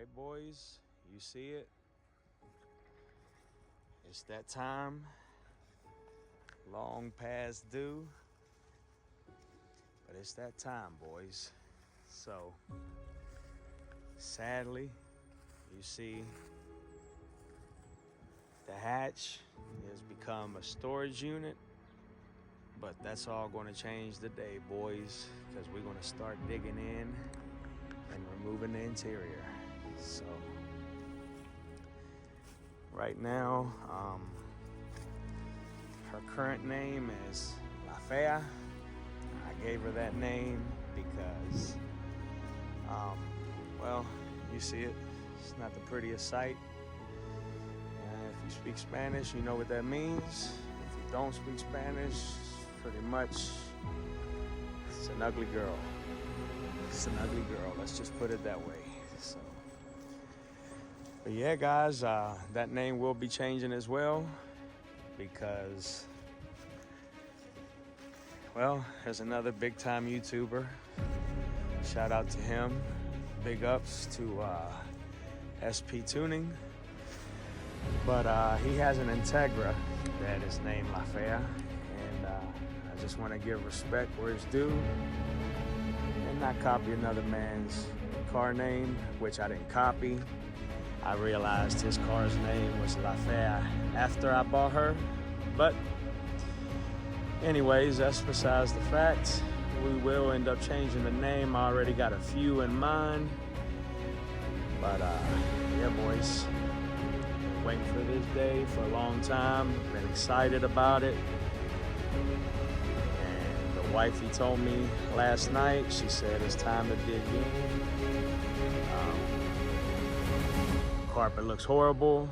right, boys, you see it. It's that time, long past due, but it's that time, boys. So, sadly, you see the hatch has become a storage unit, but that's all going to change today, boys, because we're going to start digging in and removing the interior. So, right now, her current name is Lafayette. I gave her that name because, well, you see it. It's not the prettiest sight. If you speak Spanish, you know what that means. If you don't speak Spanish, pretty much, it's an ugly girl. It's an ugly girl. Let's just put it that way. So, but yeah, guys, that name will be changing as well because, well, there's another big-time YouTuber. Shout out to him. Big ups to SP Tuning. But he has an Integra that is named Lafayette, and I just want to give respect where it's due and not copy another man's car name, which I didn't copy. I realized his car's name was Lafayette after I bought her, but anyways, that's besides the fact. We will end up changing the name. I already got a few in mind, but yeah, boys. Waiting for this day for a long time. Been excited about it. And the wifey told me last night, she said it's time to dig in. Carpet looks horrible.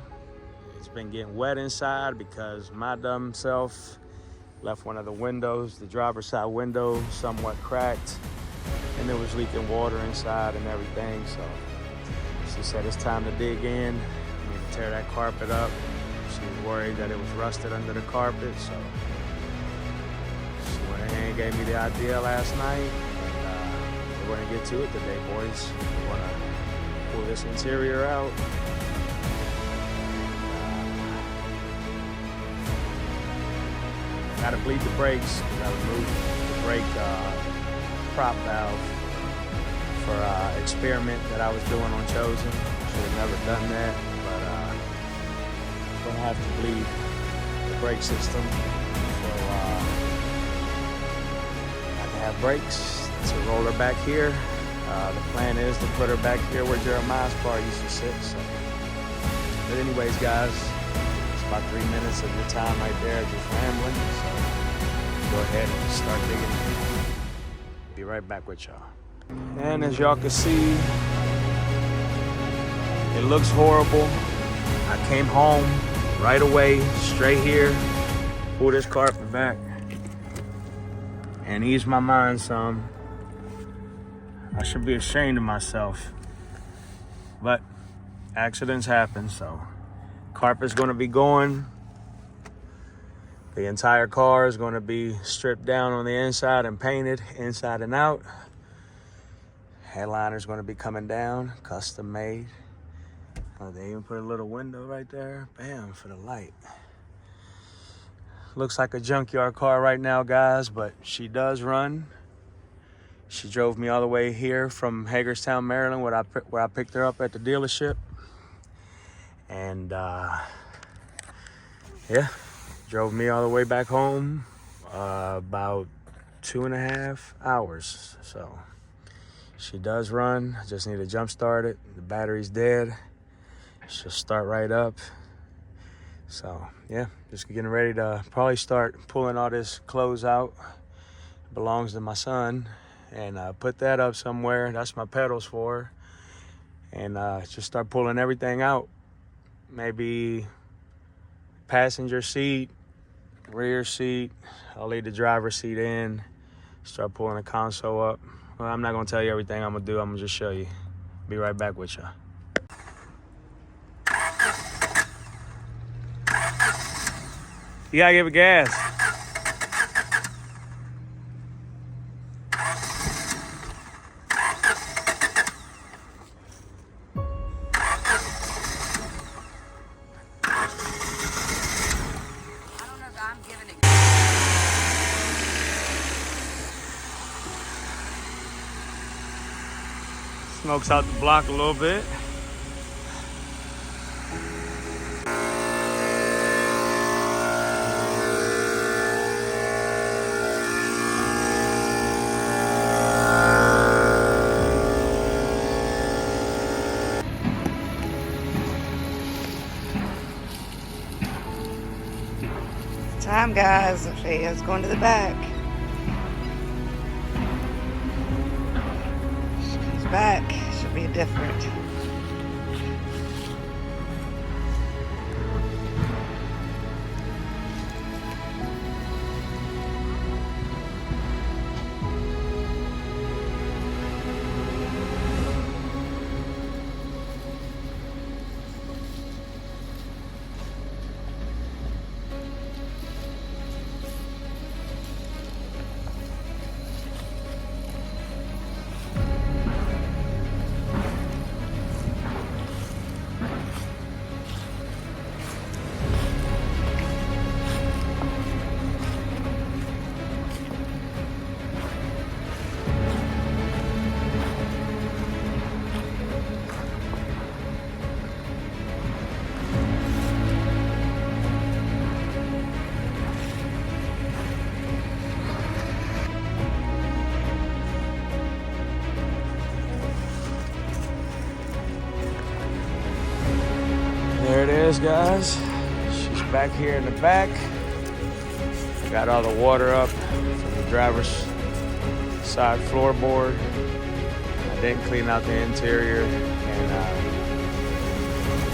It's been getting wet inside because my dumb self left one of the windows, the driver's side window, somewhat cracked, and it was leaking water inside and everything. So she said it's time to dig in. Tear that carpet up. She was worried that it was rusted under the carpet, so she went ahead and gave me the idea last night, and we're gonna get to it today, boys. We're gonna pull this interior out. Gotta bleed the brakes. Gotta remove the brake prop valve for experiment that I was doing on Chosen. Should have never done that. Gonna have to bleed the brake system so I can have brakes to roll her back here. The plan is to put her back here where Jeremiah's car used to sit. So. But anyways, guys, it's about 3 minutes of your time right there just rambling. So go ahead and start digging. Be right back with y'all. And as y'all can see, it looks horrible. I came home right away, straight here, pull this carpet back, and ease my mind some. I should be ashamed of myself, but accidents happen, so carpet's gonna be going. The entire car is gonna be stripped down on the inside and painted inside and out. Headliner's gonna be coming down, custom made. Oh, they even put a little window right there. Bam, for the light. Looks like a junkyard car right now, guys, but she does run. She drove me all the way here from Hagerstown, Maryland, where I picked her up at the dealership. And yeah, drove me all the way back home about 2.5 hours. So she does run. I just need to jump start it. The battery's dead. She'll start right up. So yeah, just getting ready to probably start pulling all this clothes out. It belongs to my son, and put that up somewhere. That's my pedals for her. And just start pulling everything out. Maybe passenger seat, rear seat. I'll leave the driver's seat in. Start pulling the console up. Well, I'm not gonna tell you everything I'm gonna do. I'm gonna just show you. Be right back with y'all. You gotta give it gas. Smoke's out the block a little bit. Time, guys. Sophia's going to the back. She comes back. She'll be different. There it is, guys. She's back here in the back. I got all the water up from the driver's side floorboard. I didn't clean out the interior and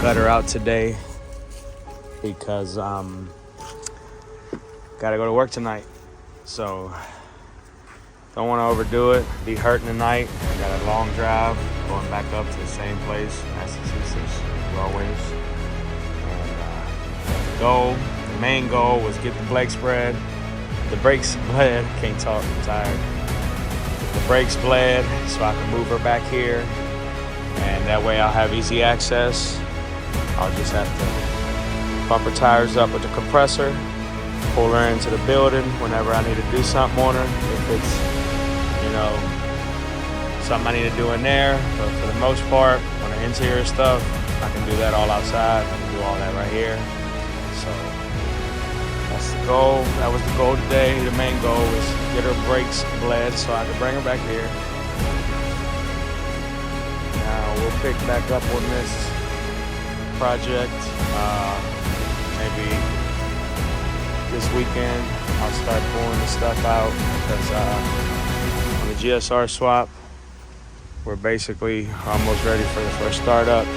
got her out today because gotta go to work tonight. So don't want to overdo it, be hurting tonight. I got a long drive going back up to the same place, Massachusetts, as always. The main goal was get the brake spread. The brakes bled, can't talk, I'm tired. The brakes bled so I can move her back here. And that way I'll have easy access. I'll just have to pump her tires up with the compressor, pull her into the building whenever I need to do something on her. If it's, something I need to do in there. But for the most part, on the interior stuff, I can do that all outside. I can do all that right here. So that's the goal. That was the goal today. The main goal was get her brakes bled so I could bring her back here. Now we'll pick back up on this project. Maybe this weekend I'll start pulling the stuff out because on the GSR swap, we're basically almost ready for the first startup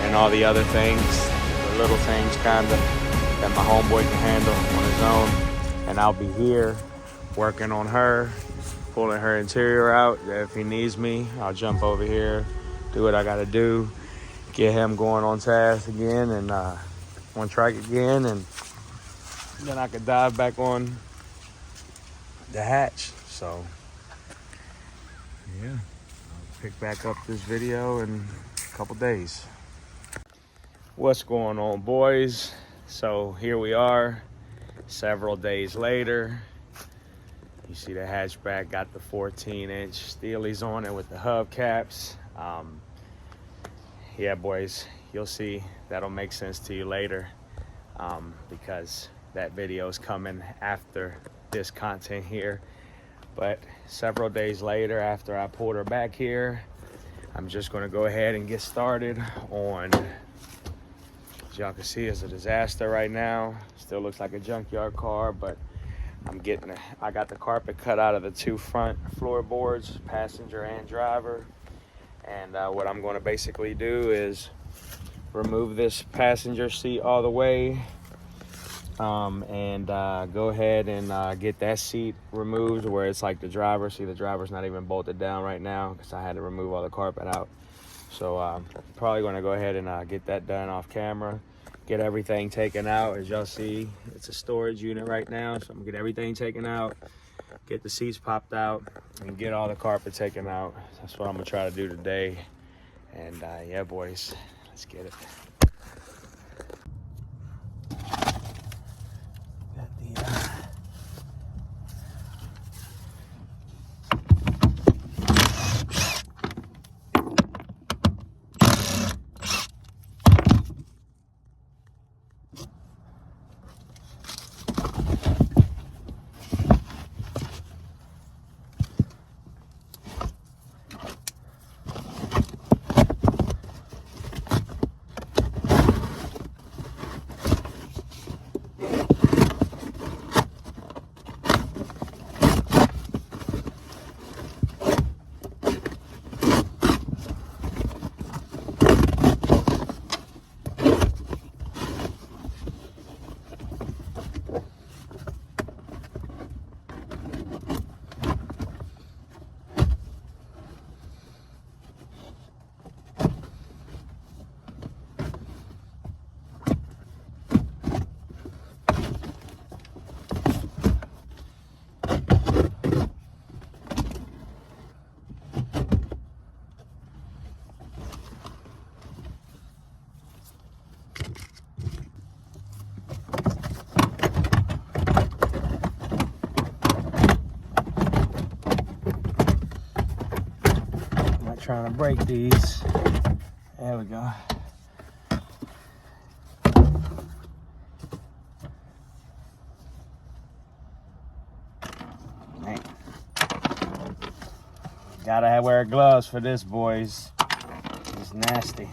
and all the other things. Little things kind of that my homeboy can handle on his own, and I'll be here working on her, pulling her interior out. If he needs me, I'll jump over here, do what I gotta do, get him going on task again and on track again, and then I could dive back on the hatch. So yeah, I'll pick back up this video in a couple days. What's going on, boys? So here we are several days later. You see the hatchback got the 14-inch steelies on it with the hubcaps. Yeah, boys, you'll see. That'll make sense to you later because that video is coming after this content here. But several days later, after I pulled her back here, I'm just going to go ahead and get started on, as y'all can see, it's a disaster right now. Still looks like a junkyard car, but I got the carpet cut out of the two front floorboards, passenger and driver. And what I'm going to basically do is remove this passenger seat all the way and go ahead and get that seat removed where it's like the driver. See, the driver's not even bolted down right now because I had to remove all the carpet out. So probably going to go ahead and get that done off camera, get everything taken out. As y'all see, it's a storage unit right now, so I'm gonna get everything taken out, get the seats popped out, and get all the carpet taken out. That's what I'm gonna try to do today. And yeah, boys, let's get it. trying to break these. There we go. Man. Gotta wear gloves for this, boys. It's nasty.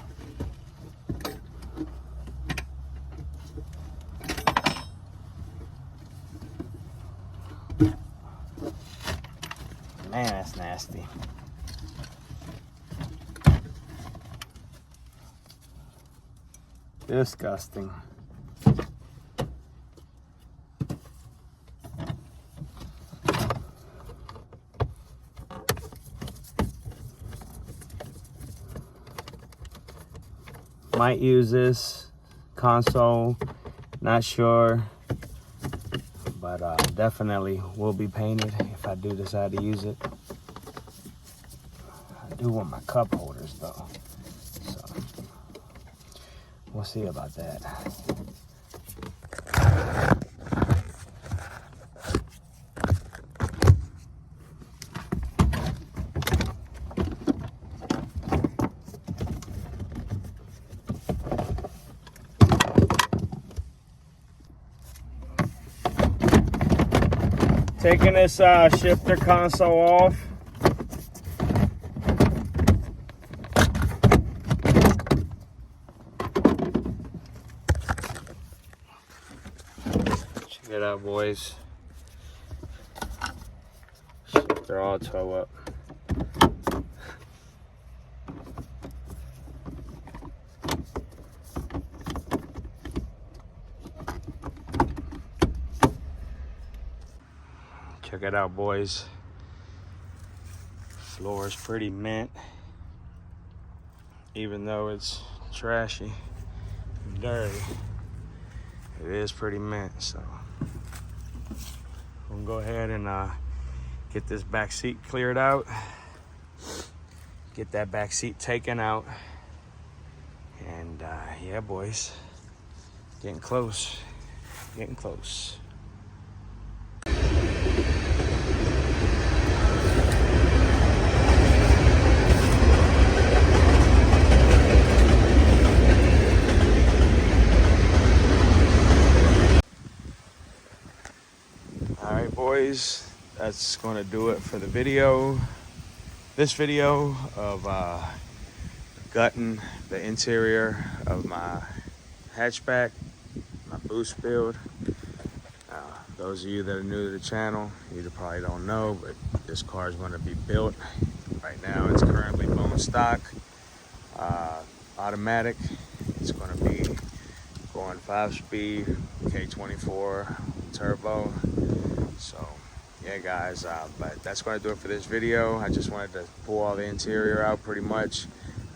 Man, that's nasty. Disgusting. Might use this console, not sure, but definitely will be painted if I do decide to use it. I do want my cup holders though, so we'll see about that. Taking this shifter console off. Check it out, boys. Shifter all toe up. Check it out, boys. Floor is pretty mint, even though it's trashy and dirty. It is pretty mint, so we'll go ahead and get this back seat cleared out. Get that back seat taken out, and yeah, boys, getting close, getting close. Alright, boys, that's going to do it for the video. This video of gutting the interior of my hatchback, my boost build. Those of you that are new to the channel, you probably don't know, but this car is going to be built. Right now it's currently bone stock, automatic. It's going to be going 5-speed, K24 turbo. So yeah, guys, but that's going to do it for this video. I just wanted to pull all the interior out pretty much.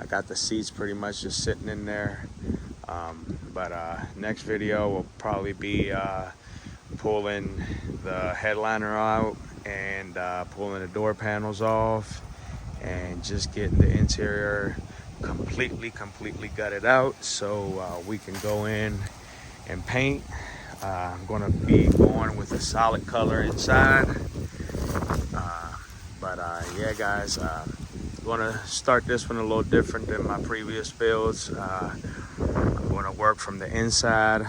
I got the seats pretty much just sitting in there. But next video will probably be pulling the headliner out and pulling the door panels off and just getting the interior completely gutted out, so we can go in and paint. I'm gonna be going with a solid color inside, but yeah, guys, I'm gonna start this one a little different than my previous builds. I'm gonna work from the inside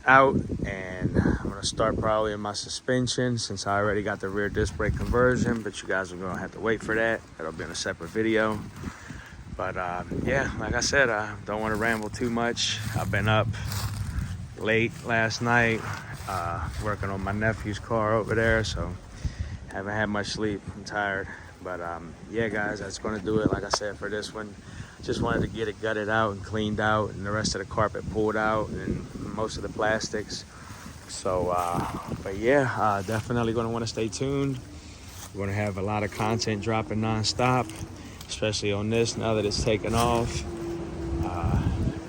out, and I'm gonna start probably in my suspension, since I already got the rear disc brake conversion, but you guys are gonna have to wait for that. That'll be in a separate video. But yeah, like I said, I don't want to ramble too much. I've been up late last night working on my nephew's car over there, so haven't had much sleep. I'm tired. But yeah, guys, that's going to do it, like I said, for this one. Just wanted to get it gutted out and cleaned out, and the rest of the carpet pulled out, and most of the plastics. So but yeah, definitely going to want to stay tuned. We're going to have a lot of content dropping non-stop, especially on this now that it's taken off.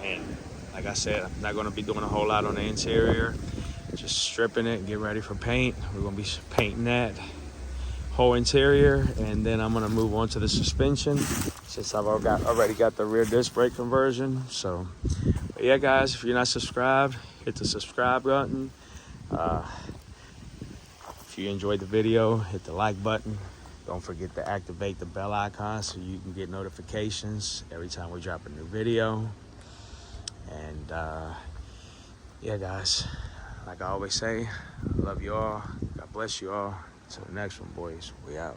And like I said, I'm not going to be doing a whole lot on the interior, just stripping it and get ready for paint. We're going to be painting that whole interior, and then I'm going to move on to the suspension, since I've already got the rear disc brake conversion. So but yeah, guys, if you're not subscribed, hit the subscribe button. If you enjoyed the video, hit the like button. Don't forget to activate the bell icon so you can get notifications every time we drop a new video. And yeah, guys, like I always say, love you all. God bless you all. Until the next one, boys. We out.